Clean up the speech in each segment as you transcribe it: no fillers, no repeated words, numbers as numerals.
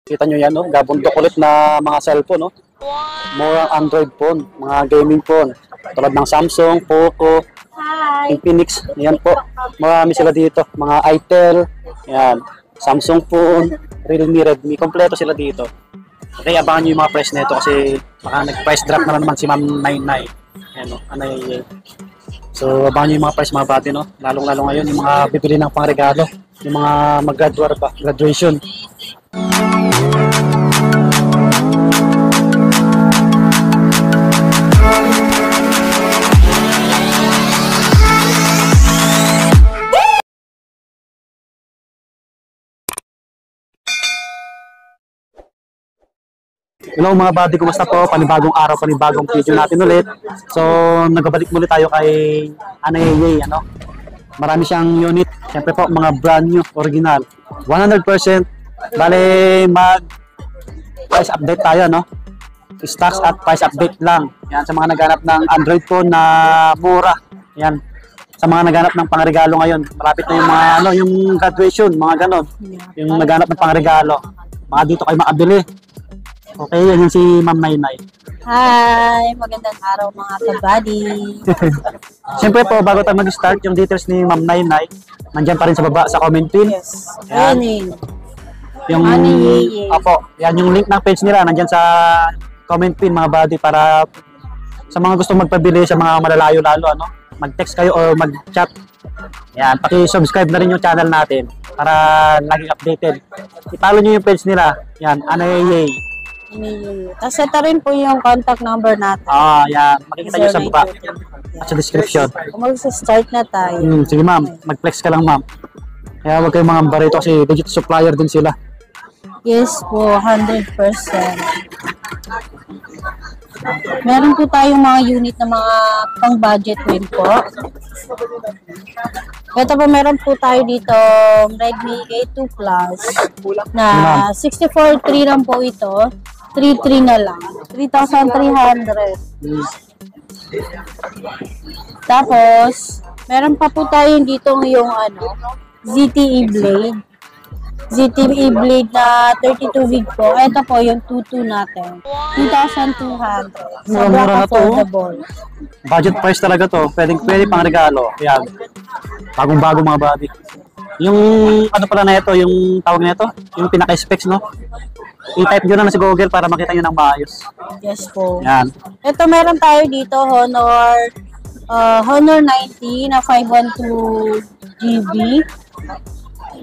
Kita nyo yan, no? Gabundok ulit na mga cellphone, no? More Android phone, mga gaming phone. Tulad ng Samsung, Poco, Infinix. Yan po. Marami sila dito. Mga Itel, yan. Samsung phone, Realme, Redmi. Kompleto sila dito. Okay, abangan nyo yung mga price nito kasi baka nag-price drop na naman si Ma'am Nainay. Yan, no? So, abangan nyo yung mga price mga bati, no? Lalong-lalo ngayon, yung mga bibili ng pangregalo. Yung mga graduation. Hello mga buddy, kumusta po? Panibagong araw, panibagong video natin ulit. So, nagbabalik muli tayo kay Anayeye, ano? Marami siyang unit. Siyempre po, mga brand new, original. 100%. Bale, price update tayo, no? Stocks at price update lang. Yan, sa mga naghanap ng Android phone na mura. Yan. Sa mga naghanap ng pangregalo ngayon. Malapit na yung mga, yung graduation, mga ganon. Yung naghanap ng pangregalo. Mga dito kayo makabili. Okay, yan yung si Ma'am Nainay. Hi! Magandang araw mga kabady. Siyempre po, bago tayo mag-start, yung details ni Ma'am Nainay, nandyan pa rin sa baba sa comment pin. Yes. Yan. Yung, opo, yan yung link ng page nila, nandyan sa comment pin mga buddy para sa mga gusto magpabili sa mga malalayo lalo, ano? Mag-text kayo o mag-chat. Yan, paki-subscribe na rin yung channel natin para laging updated. I-follow nyo yung page nila. Yan, Anayeye. Tapos ito rin po yung contact number natin. Yan. Makikita nyo sa baba. At sa description. Kung mag-start na tayo. Sige ma'am, mag-flex ka lang ma'am. Kaya huwag kayong mga barito kasi legit supplier din sila. Yes po, 100%. Meron po tayong mga unit na mga pang-budget din po. Ito po, meron po tayo dito Redmi A2 Plus na 64.3 lang po ito. 3.3 na lang. 3,300. Tapos, meron pa po tayo dito yung ZTE Blade. ZTE Blade na 32 gig po. Ito po yung 22 natin. 2,200. Sobrang affordable. Budget price talaga to. Pwede pang regalo. Yan. Bagong-bago mga buddy. Yung ano pala na ito, yung tawag na ito, yung pinaka-specs, no? I-type nyo na sa Google para makita nyo ng maayos. Yes po. Yan. Ito meron tayo dito, Honor 90 na 512 GB.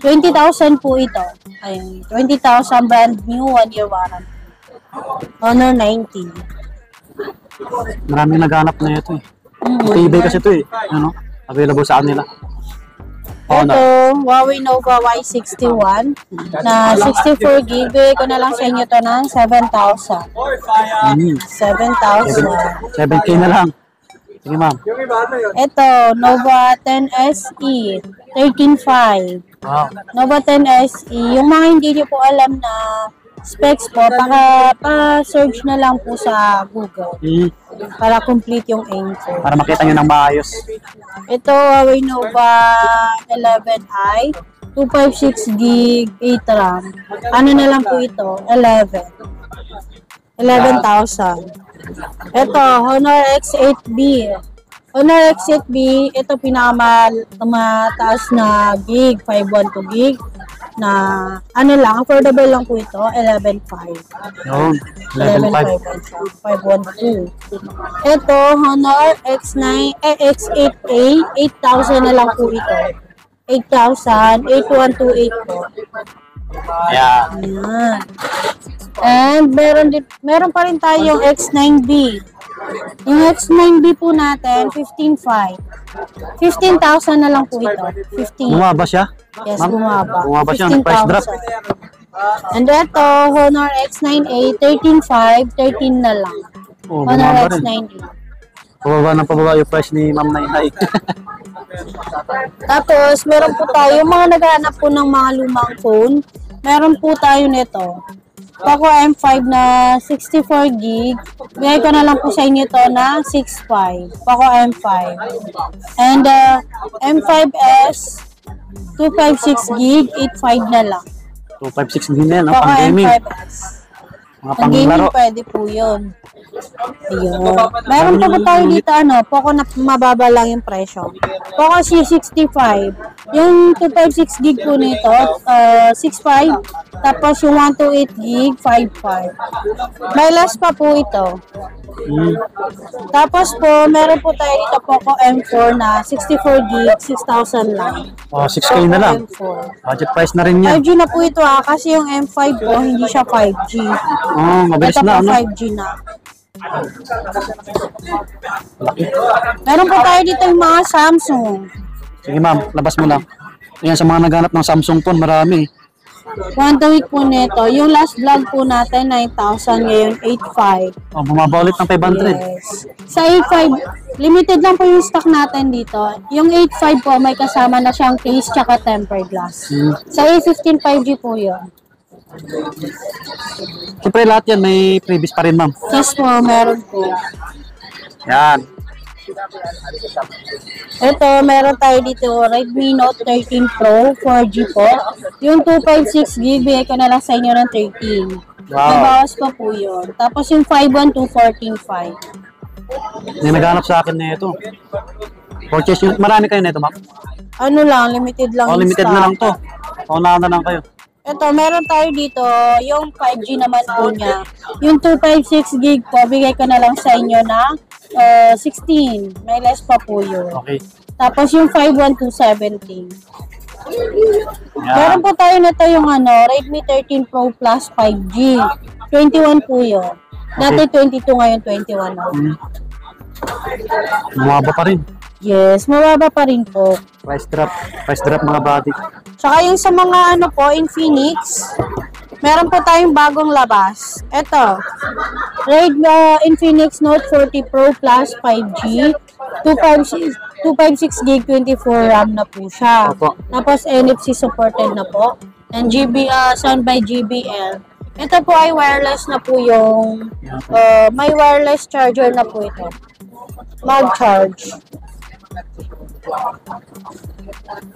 20,000 po ito. Ayun, 20,000 brand new, 1 year warranty. Honor 90. Maraming naghanap na ito eh. eBay kasi ito eh. Ano? Available sa kanila. Ito, Huawei Nova Y61 na 64 GB. Bigay ko na lang sa inyo to ng 7,000. 7,000. 7K na lang. Sige ma'am. Ito, Nova 10 SE 13.5. Wow. Nova 10 SE. Yung mga hindi niyo po alam na specs po, pa-search na lang po sa Google. Para complete yung info. Para makita nyo ng maayos. Ito, Huawei Nova 11i, 256 gig 8 RAM. Ano na lang po ito? 11,000. Ito, Honor X8B. Honor X8B, ito pinakamataas na gig, 512 gig. Na ano lang, affordable lang po ito, 11,500. Yun, 11,500. Ito, Honor X8A, 8,000 na lang po ito. 8,000, 8128 po. Ayan. Ayan. And meron pa rin tayong X9B. Yung X9B po natin, 15,500. 15,000 na lang po ito. 15. Bumaba siya? Yes, bumaba. Bumaba siya, price drop. And ito, Honor X9A, 13,500, 13 na lang. Honor X9A. Pababa ng pababa yung price ni Ma'am Nainay. Tapos, meron po tayo, mga naghahanap po ng mga lumang phone. Meron po tayo nito. Poco M5 na 64 gig. Bigay ko na lang po sa inyo to na 6,500. Poco M5. And M5S 256 gig, 8,500 na lang. 256 din yan, no? Poco Pang gaming. M5S. Mga Pang gaming panglaro. pwede po yun. Ayun. Meron pa po tayo dito, Poco na mababa lang yung presyo. Poco C65. Yung 256 gig po nito, 6.5. Tapos yung 128 gig, 5.5. May less pa po ito. Tapos po, meron po tayo dito Poco M4 na 64 gig, 6,000 lang. Oh, 6K na lang. M4. Budget price na rin yan. 5G na po ito kasi yung M5 po, hindi siya 5G. Oh, mabilis Ito na, po ano? 5G na. Meron po tayo dito yung mga Samsung. Sige ma'am, labas mo lang. Ayan, sa mga naghanap ng Samsung phone, marami. 1 week po nito. Yung last vlog po natin, 9,000. Ngayon, 8,500. Oh, bumaba ulit ng 500. Yes. Sa 8,500, limited lang po yung stock natin dito. Yung 8,500 po, may kasama na siyang case tsaka tempered glass. Sa A15 5G po yun. Siyempre lahat yan, may previous pa rin ma'am. Yes po, meron po. Yan. Ito, meron tayo dito, Redmi Note 13 Pro 4G po. Yung 256 gig, bigay ko na lang sa inyo ng 13. Wow. May bawas pa po yun. Tapos yung 512 14.5. May naghanap sa akin na ito. Purchase yun. Marami kayo na ito ma'am. Ano lang, limited lang Oh, yung limited stock. na lang to. Paunahan na lang kayo. Ito, meron tayo dito, yung 5G naman po niya. Yung 256 gig po, bigay ko na lang sa inyo na 16. May less pa po yun. Okay. Tapos yung 51217. Yan. Meron po tayo nito yung Redmi 13 Pro Plus 5G. 21 po yun. Dati 22, ngayon 21 na. Bumaba pa rin. Yes, mababa pa rin po. Price drop. Price drop mga body. Tsaka yung sa mga Infinix, meron po tayong bagong labas. Ito, Redmi Infinix Note 40 Pro Plus 5G, 256 gig 24 RAM na po siya. Opo. Tapos NFC supported na po. And sound by JBL. Ito po ay wireless na po yung, may wireless charger na po ito. Mag-charge.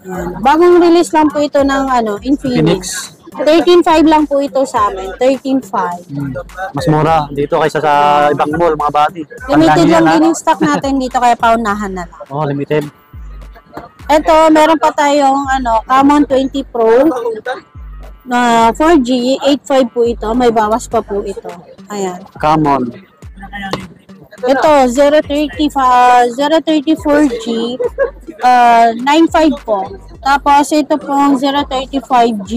Yan. Bagong release lang po ito ng Infinix. 13.5 lang po ito sa amin. 13.5. Mas mura dito kaysa sa ibang mall mga body. Limited Tandaan lang niyo yan, din yung stock natin dito kaya paunahan na lang. Oh, limited. Ito, meron pa tayong Camon 20 Pro na 4G, 8.5 po ito. May bawas pa po ito. Ayan. Come on. Ito, 034G, 9.5 po. Tapos, ito pong 035G,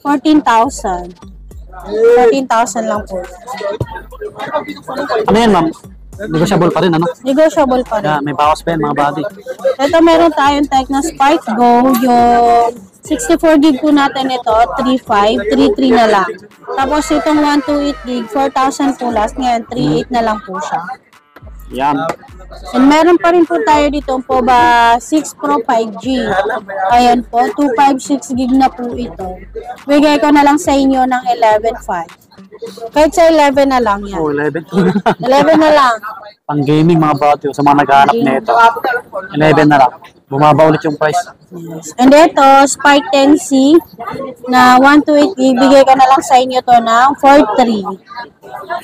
14,000. 14,000 lang po. Ano yan ma'am? Negotiable pa rin, ano? Negotiable pa rin. Yeah, may bawas pa yan mga body. Ito, meron tayong Tecno Spark Go. Yung 64 gig po natin ito, 3.5, 3.3 na lang. Tapos, itong 128 gig, 4,000 po last. Ngayon, 3.8 na lang po siya. Yan. And meron pa rin po tayo dito po ba 6 Pro 5G. Ayan po, 256 gig na po ito. Bigay ko na lang sa inyo ng 11.5. Kahit sa 11 na lang yan. Oh, 11. 11 na lang. Pang gaming mga body. Sa mga naghahanap na ito. 11 na lang. Bumaba ulit yung price. Yes. And ito, Spark 10C na 128 gig. Bigay ko na lang sa inyo to ng 4.3.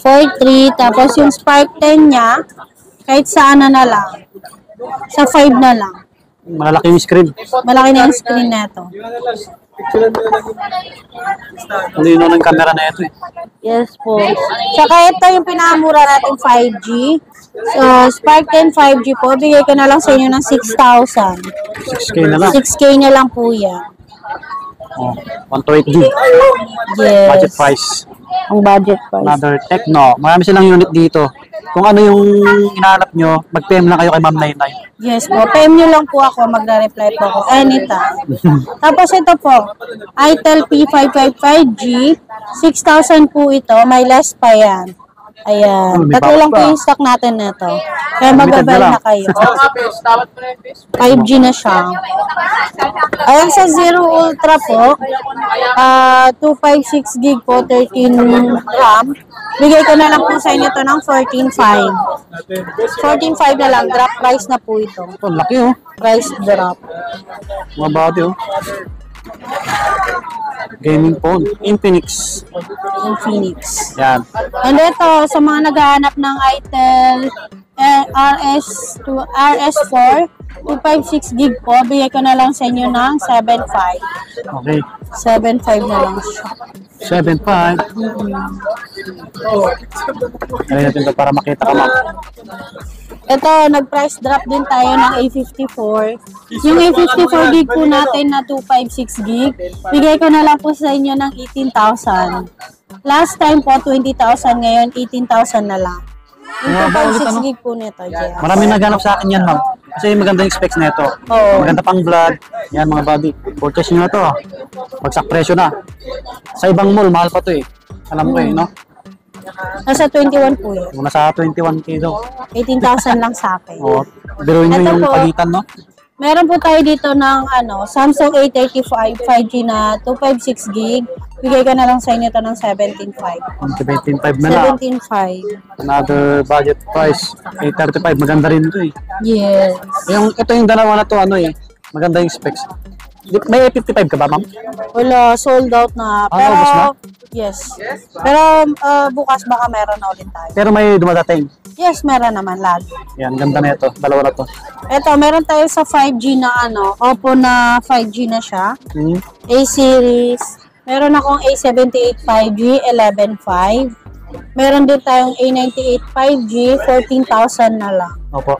4.3. Tapos yung Spark 10 niya, kahit saan na lang. Sa 5 na lang. Malalaki yung screen. Malaki na yung screen na ito. Hindi yun ang camera na ito eh. Yes po. Saka ito yung pinakamura natin 5G. So, Spark 10 5G po. Bigay ko na lang sa inyo ng 6,000. 6K na lang. 6K na lang po yan. Oh, 128 gig. Yes. Budget price. Ang budget price. Another Tecno. Marami silang unit dito. Kung ano yung hinahanap nyo, mag-PM lang kayo kay Ma'am Nainay. Yes po. PM nyo lang po ako. Magre-reply po ako anytime. Tapos ito po. Itel P555G. 6,000 po ito. May less pa yan. Ayan. May Tatlo lang po bawas pa. yung stock natin nito. Kaya Limited mag-avail na lang. na kayo. 5G na siya. Ayan sa Zero Ultra po. 256 gig po. 13 RAM. Bigay ko na lang po sa inyo to ng 14.5. 14.5 na lang. Drop price na po ito. Ito, laki oh. Price drop. Mga body oh. Gaming phone. Infinix. Infinix. Yan. And ito, sa mga naghahanap ng Itel RS4, 256 gig po, bigay ko na lang sa inyo ng 7.5. Okay. 7.5 na lang siya. 7.5. Try natin ito para makita ka, ma'am. Ito, nag-price drop din tayo ng A54. Yung A54 gig po natin na 256 gig, bigay ko na lang po sa inyo ng 18,000. Last time po, 20,000. Ngayon, 18,000 na lang. Yung 256 gig po nito, Jay. Maraming naghanap sa akin yan, ma'am. Kasi maganda yung specs nito. Oo. Maganda pang vlog. Yan, mga buddy. Purchase nyo na to. Bagsak presyo na. Sa ibang mall, mahal pa to eh. Alam ko eh, no? Nasa 21 po yun. Muna sa 21K daw. 18,000 lang sa akin. Oo. Biruin nyo Ito yung po. pagitan, no? Meron po tayo dito ng Samsung A35 5G na 256 gig. Bigay ko na lang sa inyo ito ng 17.5. 17.5 na lang. 17.5. Another budget price. 835. Maganda rin ito eh. Yes. Ito yung dalawa na to, ano eh. Maganda yung specs. May A55 ka ba, ma'am? Wala, sold out na. Ah, Pero, ubos na? yes. Pero bukas baka meron na ulit tayo. Pero may dumadating. Yes, meron naman lagi. Yan, ganda na ito. Dalawa na to. Ito, meron tayo sa 5G na Oppo na 5G na siya. A-series. Meron akong A78 5G, 11.5. Meron din tayong A98 5G, 14,000 na lang. Opo.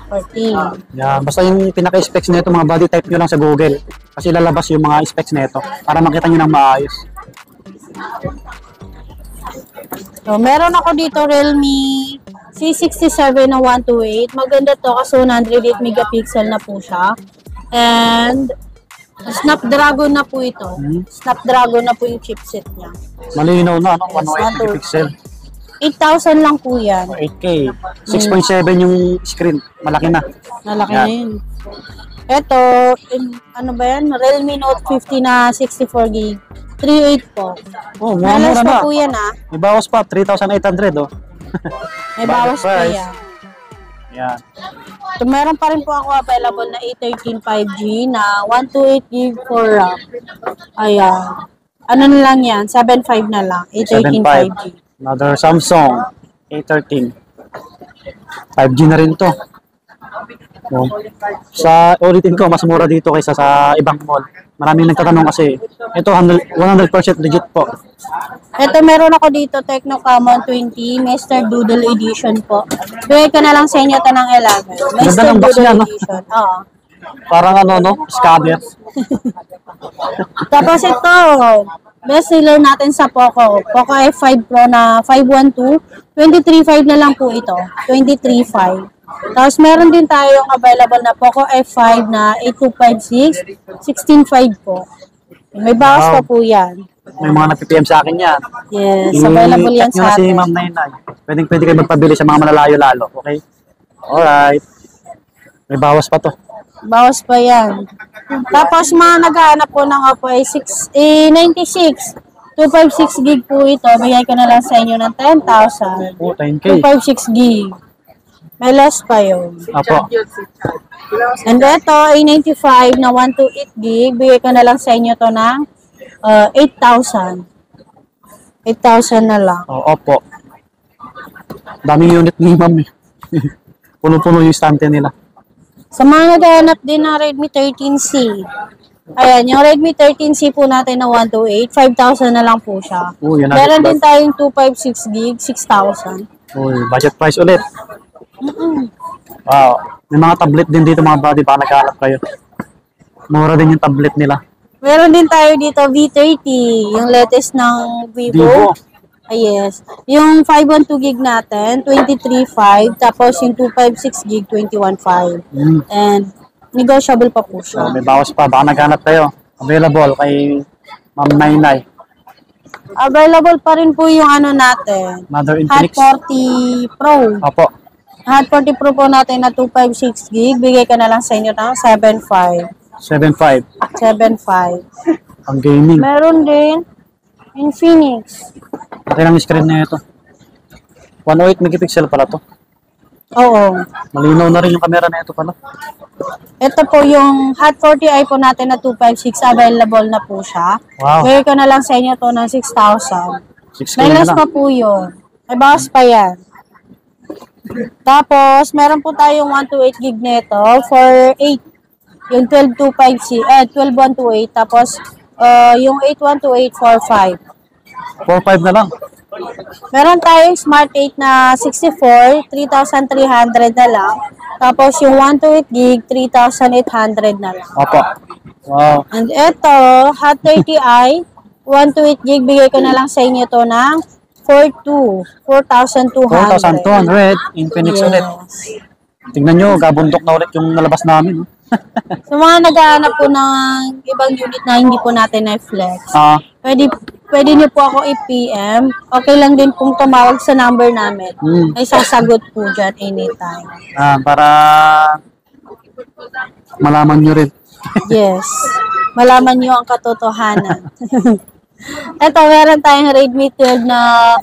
14. Yan. Basta yung pinaka-specs nito, mga body type nyo lang sa Google. Kasi lalabas yung mga specs nito para makita nyo ng maayos. So, meron ako dito Realme C67 na 128. Maganda to kasi 108 megapixel na po siya. And Snapdragon na po ito. Snapdragon na po yung chipset niya. Malinaw na, ano? 108 Yes, megapixel. 8,000 lang po yan. 8K. 6.7 yung screen. Malaki na. Malaki Yan. na yun. Ito, ano ba yan? Realme Note 50 na 64 gig. 3.8 po. Oh, Malas mura pa na. po yan May bawas pa. 3,800 oh. May bawas pa price. yan. Yan. So, meron pa rin po ako available na A13 5G na 128 gig for RAM. Ayan. Ano na lang yan? 7.5 na lang. A13 5G. Another Samsung A13. 5G na rin to. No? Sa ulitin ko, mas mura dito kaysa sa ibang mall. Maraming nagtatanong kasi. Ito 100% legit po. Ito meron ako dito, Tecno Camon 20, Mr. Doodle Edition po. Bigay ko na lang sa inyo ito ng 11. Ganda ng box Doodle niya, no? Edition. Oo. Parang ano, no? Scanner. Tapos ito, best seller natin sa Poco. Poco F5 Pro na 512. 23.5 na lang po ito. 23.5. Tapos meron din tayong available na Poco F5 na 8256. 16.5 po. May bawas Wow. pa po yan. May mga nag-PM sa akin yan. Yes, available yan I-check nyo sa na si atin. Ma'am Nainay. Pwede kayo magpabili sa mga malalayo lalo. Okay? Alright. May bawas pa to. Bawas pa yan. Tapos mga naghahanap po ng Oppo A96. 256 gig po ito. Bigay ko na lang sa inyo ng 10,000. Oh, 10K. 256 gig. May less pa yun. Apo. And ito, A95 na 128 gig. Bigay ko na lang sa inyo to ng 8,000. 8,000 na lang. Oh, opo. Daming unit ni Ma'am. Puno-puno yung stante nila. Sa mga naghahanap din ng Redmi 13C. Ayan, yung Redmi 13C po natin na 128, 5,000 na lang po siya. Oh, yan Meron din tayong 256 gig, 6,000. Uy, budget price ulit. Wow. May mga tablet din dito mga buddy. Baka nagkahanap kayo. Mura din yung tablet nila. Meron din tayo dito V30, yung latest ng Vivo. Vivo. Ah, yes. Yung 512 gig natin, 23.5. Tapos yung 256 gig, 21.5. And negotiable pa po So, siya. may bawas pa. Baka naghanap kayo. Available kay Ma'am Nainay. Available pa rin po yung ano natin. Mother Hot Infinix. 40 Pro. Opo. Hot 40 Pro po natin na 256 gig. Bigay ka na lang sa inyo ng 7.5. 7.5. 7.5. Ang gaming. Meron din Infinix. Pati lang yung screen na ito. 108 megapixel pala to. Oo. Malinaw na rin yung camera na ito pala. Ito po yung Hot 40i po natin na 256. Available na po siya. Wow. Bigay ko na lang sa inyo to ng 6,000. 6K May na less lang. pa po yun. May bawas pa yan. Tapos, meron po tayong 128 gig nito for 8. Yung 12128. Tapos, yung 8128 for 5. 4.5 na lang. Meron tayong Smart 8 na 64, 3,300 na lang. Tapos, yung 128 gig, 3,800 na lang. Opo. Wow. And ito, Hot 30i, 128 gig, bigay ko na lang sa inyo to ng 4,200. 4,200. Infinix ulit. Tingnan nyo, gabundok na ulit yung nalabas namin. Sa mga naghahanap po ng ibang unit na hindi po natin na-flex, pwede niyo po ako i-PM. Okay lang din pong tumawag sa number namin. Ay sasagot po dyan anytime. Para malaman nyo rin. Yes. Malaman niyo ang katotohanan. Ito, meron tayong Redmi 12 na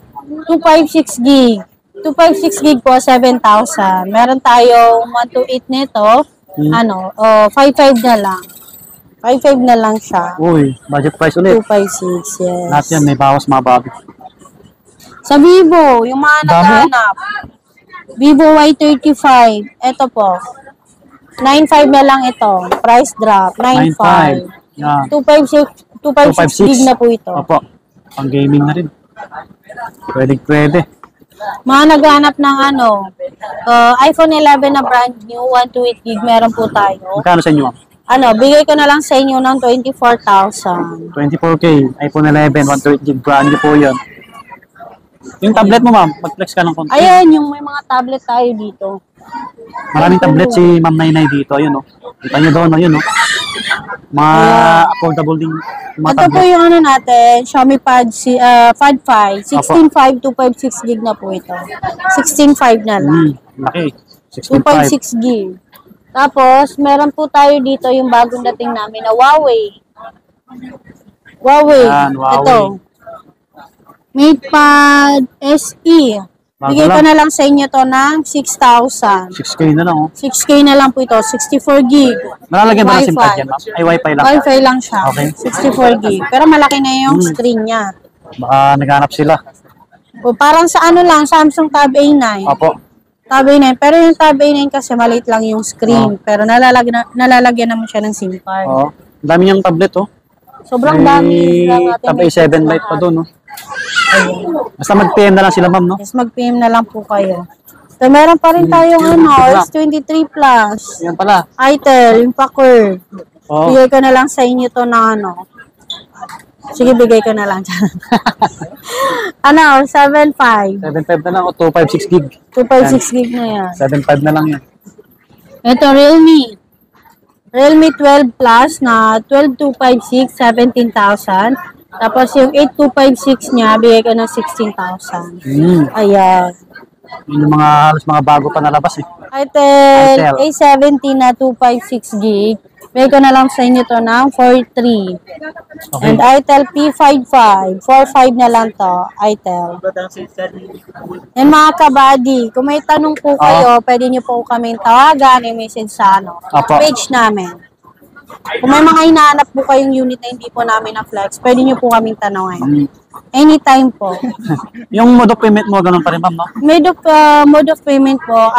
256 gig. 256 gig po, 7,000. Meron tayong 128 nito. 5,500 na lang. 5,500 na lang siya. Uy, budget price ulit. 256, yes. Lahat yan, may bawas mga babi. Sa Vivo, yung mga naghahanap. Vivo Y35. Ito po. 9,500 na lang ito. Price drop. 9,500. 9.5. Yan. 256 gig na po ito. Opo. Pang gaming na rin. Pwede. Mga naghahanap ng iPhone 11 na brand new, 128 gig, meron po tayo. Magkano sa inyo? Bigay ko na lang sa inyo ng 24,000. 24K, iPhone 11, 128 gig, brand new po yun. Yung tablet mo ma'am, mag-flex ka ng konti. Ayan, yung may mga tablet tayo dito. Maraming tablet si Ma'am Nainay dito, ayun o. Kita nyo doon, ayun o. Mga affordable din mga Ito po tablet. yung natin, Xiaomi Pad 5, 16.5, 256 gig na po ito. 16.5 na lang. Laki, 16.5. 2.6 gig. Tapos, meron po tayo dito yung bagong dating namin na Huawei. Yan, Huawei. Ito. MatePad SE. Bigay ko na lang sa inyo to ng 6,000. 6K na lang oh. 6K na lang po ito. 64 gig. Nalalagyan ba ng SIM card Wi-Fi. yan ma'am? Ay, Wi-Fi lang. Wi-Fi lang siya. Okay. 64 gig. Pero malaki na yung screen niya. Baka naghanap sila. O, parang sa lang, Samsung Tab A9. Opo. Tab A9. Pero yung Tab A9 kasi maliit lang yung screen. Pero nalalagyan naman siya ng SIM card. Oo. Ang dami niyang tablet oh. Sobrang dami lang natin. Tab A7 Lite pa doon oh. Basta mag-PM na lang sila ma'am no? Yes, mag-PM na lang po kayo. So, meron pa rin tayong S23 Plus. Yan pala. Itel, yung pa-curve. Oo. Bigay ko na lang sa inyo to na Sige, bigay ko na lang dyan. 7.5. 7.5 na lang o 256 gig. 256 gig na yan. 7.5 na lang yan. Ito, Realme. Realme 12 Plus na 12256, 17,000. Tapos yung 8256 niya, bigay ko ng 16,000. Ayan. Yun yung halos mga bago pa nalabas eh. Itel A70 na 256 gig. Bigay ko na lang sa inyo to ng 43. Okay. And Itel P55, 45 na lang to, Itel. And mga kabady, kung may tanong po kayo, pwede nyo po kaming tawagan, i-message sa page namin. Kung may mga hinahanap po kayong unit na hindi po namin na-flex, pwede nyo po kaming tanongin. Anytime po. Yung mode of payment mo, ganun pa rin ma'am, no? Mode of payment po,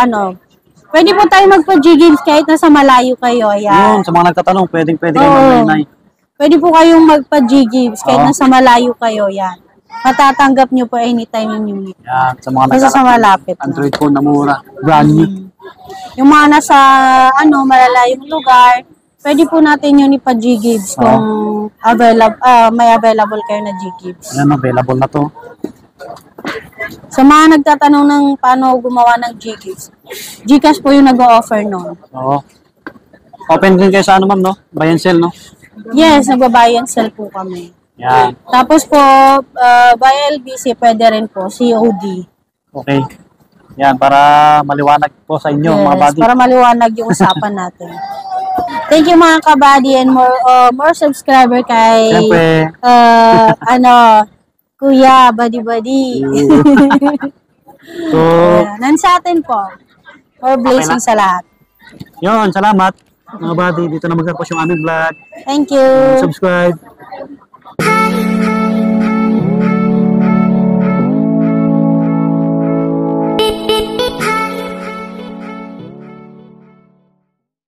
pwede po tayo magpa-G-Games kahit nasa malayo kayo. Yun, Ayan. sa mga nagtatanong, pwede kayo ma'am Nainay. Pwede po kayong magpa-G-Games kahit nasa malayo kayo. Yan. Matatanggap nyo po anytime yung unit. Yan, sa mga Basta sa malapit na. Android phone na mura. Brand new. Yung mga nasa, malalayong lugar, pwede po natin yun ipa-G-Games kung may available kayo na G-Games. Yan, available na to. Sa mga nagtatanong ng paano gumawa ng G-Games, Gcash po yung nag-o-offer nun. Oo. Open din kayo sa ma'am, no? Buy and sell, no? Yes, nagbabuy and sell po kami. Yan. Tapos po, by LBC, pwede rin po, COD. Okay. Yan, para maliwanag po sa inyo, mga Yes, buddy. para maliwanag yung usapan natin. Thank you mga kabady and more subscriber kay Siyempre. Kuya, buddy. So, Nan sa atin po. More blessings sa lahat. Yun, salamat. Mga buddy, dito na magtapos yung aming vlog. Thank you. Subscribe.